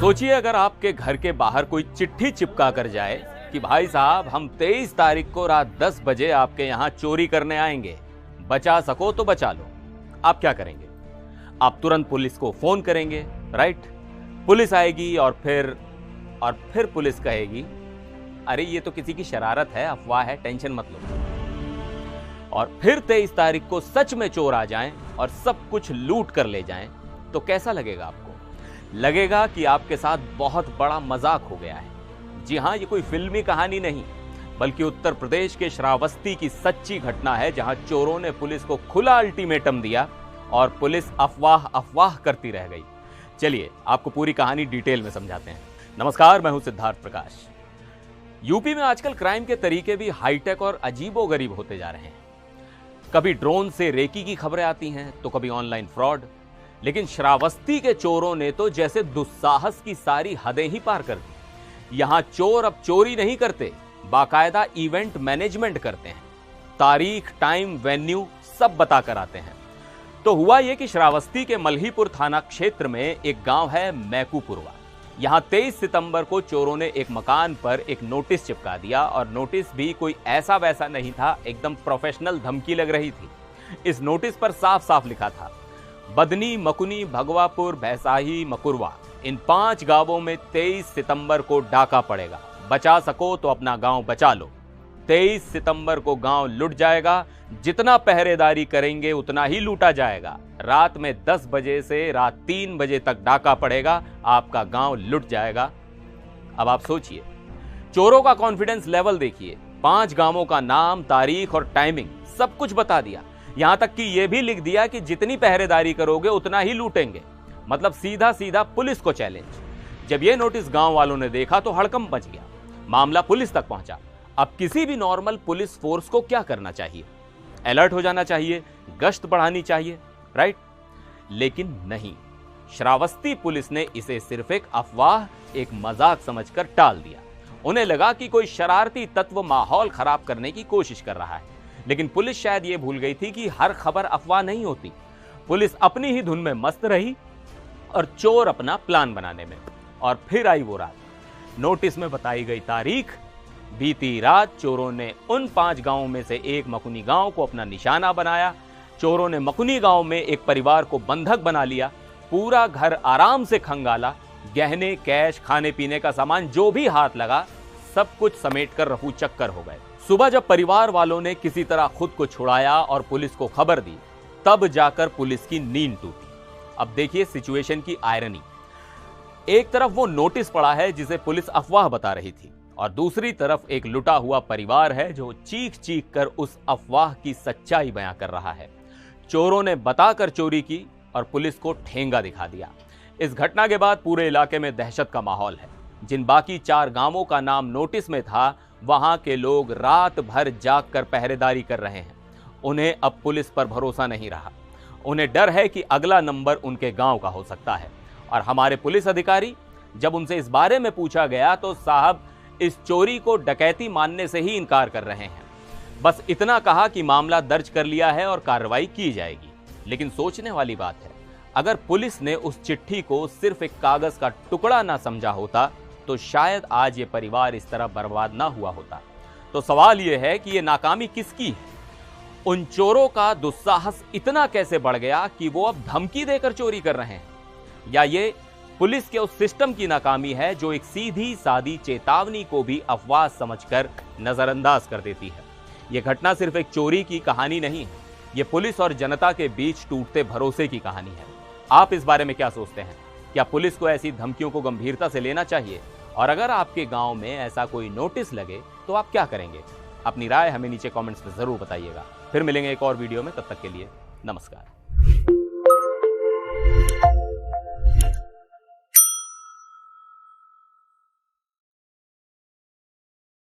सोचिए अगर आपके घर के बाहर कोई चिट्ठी चिपका कर जाए कि भाई साहब हम 23 तारीख को रात 10 बजे आपके यहां चोरी करने आएंगे, बचा सको तो बचा लो। आप क्या करेंगे? आप तुरंत पुलिस को फोन करेंगे, राइट? पुलिस आएगी और फिर पुलिस कहेगी अरे ये तो किसी की शरारत है, अफवाह है, टेंशन मत लो। और फिर 23 तारीख को सच में चोर आ जाएं और सब कुछ लूट कर ले जाएं, तो कैसा लगेगा आपको? लगेगा कि आपके साथ बहुत बड़ा मजाक हो गया है। जी हां, ये कोई फिल्मी कहानी नहीं, बल्कि उत्तर प्रदेश के श्रावस्ती की सच्ची घटना है, जहां चोरों ने पुलिस को खुला अल्टीमेटम दिया और पुलिस अफवाह करती रह गई। चलिए आपको पूरी कहानी डिटेल में समझाते हैं। नमस्कार, मैं हूं सिद्धार्थ प्रकाश। यूपी में आजकल क्राइम के तरीके भी हाईटेक और अजीबोगरीब होते जा रहे हैं। कभी ड्रोन से रेकी की खबरें आती हैं, तो कभी ऑनलाइन फ्रॉड। लेकिन श्रावस्ती के चोरों ने तो जैसे दुस्साहस की सारी हदें ही पार कर दी। यहां चोर अब चोरी नहीं करते, बाकायदा इवेंट मैनेजमेंट करते हैं। तारीख, टाइम, वेन्यू सब बताकर आते हैं। तो हुआ यह कि श्रावस्ती के मल्हीपुर थाना क्षेत्र में एक गांव है मैकूपुरवा। यहां 23 सितंबर को चोरों ने एक मकान पर एक नोटिस चिपका दिया, और नोटिस भी कोई ऐसा वैसा नहीं था, एकदम प्रोफेशनल धमकी लग रही थी। इस नोटिस पर साफ साफ लिखा था, बदनी, मकुनी, भगवापुर, भैसाही, मकुरवा, इन 5 गांवों में 23 सितंबर को डाका पड़ेगा। बचा सको तो अपना गांव बचा लो। 23 सितंबर को गांव लुट जाएगा। जितना पहरेदारी करेंगे उतना ही लूटा जाएगा। रात में 10 बजे से रात 3 बजे तक डाका पड़ेगा, आपका गांव लुट जाएगा। अब आप सोचिए, चोरों का कॉन्फिडेंस लेवल देखिए। 5 गांवों का नाम, तारीख और टाइमिंग सब कुछ बता दिया। यहां तक कि यह भी लिख दिया कि जितनी पहरेदारी करोगे उतना ही लूटेंगे। मतलब सीधा सीधा पुलिस को चैलेंज। जब यह नोटिस गांव वालों ने देखा तो हड़कंप मच गया। मामला पुलिस तक पहुंचा। अब किसी भी नॉर्मल पुलिस फोर्स को क्या करना चाहिए? अलर्ट हो जाना चाहिए, गश्त बढ़ानी चाहिए, राइट? लेकिन नहीं, श्रावस्ती पुलिस ने इसे सिर्फ एक अफवाह, एक मजाक समझकर टाल दिया। उन्हें लगा कि कोई शरारती तत्व माहौल खराब करने की कोशिश कर रहा है। लेकिन पुलिस शायद यह भूल गई थी कि हर खबर अफवाह नहीं होती। पुलिस अपनी ही धुन में मस्त रही और चोर अपना प्लान बनाने में। और फिर आई वो रात। नोटिस में बताई गई तारीख, बीती रात चोरों ने उन 5 गांवों में से एक मकुनी गांव को अपना निशाना बनाया। चोरों ने मकुनी गांव में एक परिवार को बंधक बना लिया। पूरा घर आराम से खंगाला। गहने, कैश, खाने पीने का सामान जो भी हाथ लगा सब कुछ समेटकर रफू चक्कर हो गए। सुबह जब परिवार वालों ने किसी तरह खुद को छुड़ाया और पुलिस को खबर दी, तब जाकर पुलिस की नींद टूटी। अब देखिए सिचुएशन की आयरनी। एक तरफ वो नोटिस पड़ा है जिसे पुलिस अफवाह बता रही थी, और दूसरी तरफ एक लुटा हुआ परिवार है जो चीख चीख कर उस अफवाह की सच्चाई बयां कर रहा है। चोरों ने बताकर चोरी की और पुलिस को ठेंगा दिखा दिया। इस घटना के बाद पूरे इलाके में दहशत का माहौल है। जिन बाकी 4 गांवों का नाम नोटिस में था, वहां के लोग रात भर जाग कर पहरेदारी कर रहे हैं। उन्हें अब पुलिस पर भरोसा नहीं रहा। उन्हें डर है कि अगला नंबर उनके गांव का हो सकता है। और हमारे पुलिस अधिकारी, जब उनसे इस बारे में पूछा गया तो साहब इस चोरी को डकैती मानने से ही इनकार कर रहे हैं। बस इतना कहा कि मामला दर्ज कर लिया है और कार्रवाई की जाएगी। लेकिन सोचने वाली बात है, अगर पुलिस ने उस चिट्ठी को सिर्फ एक कागज का टुकड़ा ना समझा होता तो शायद आज ये परिवार इस तरह बर्बाद ना हुआ होता। तो सवाल यह है कि ये नाकामी किसकी है? उन चोरों का दुस्साहस इतना कैसे बढ़ गया कि वो अब धमकी देकर चोरी कर रहे हैं? या ये पुलिस के उस सिस्टम की नाकामी है जो एक सीधी सादी चेतावनी को भी अफवाह समझकर नजरअंदाज कर देती है? यह घटना सिर्फ एक चोरी की कहानी नहीं है, यह पुलिस और जनता के बीच टूटते भरोसे की कहानी है। आप इस बारे में क्या सोचते हैं? क्या पुलिस को ऐसी धमकियों को गंभीरता से लेना चाहिए? और अगर आपके गांव में ऐसा कोई नोटिस लगे तो आप क्या करेंगे? अपनी राय हमें नीचे कमेंट्स में जरूर बताइएगा। फिर मिलेंगे एक और वीडियो में, तब तक के लिए नमस्कार।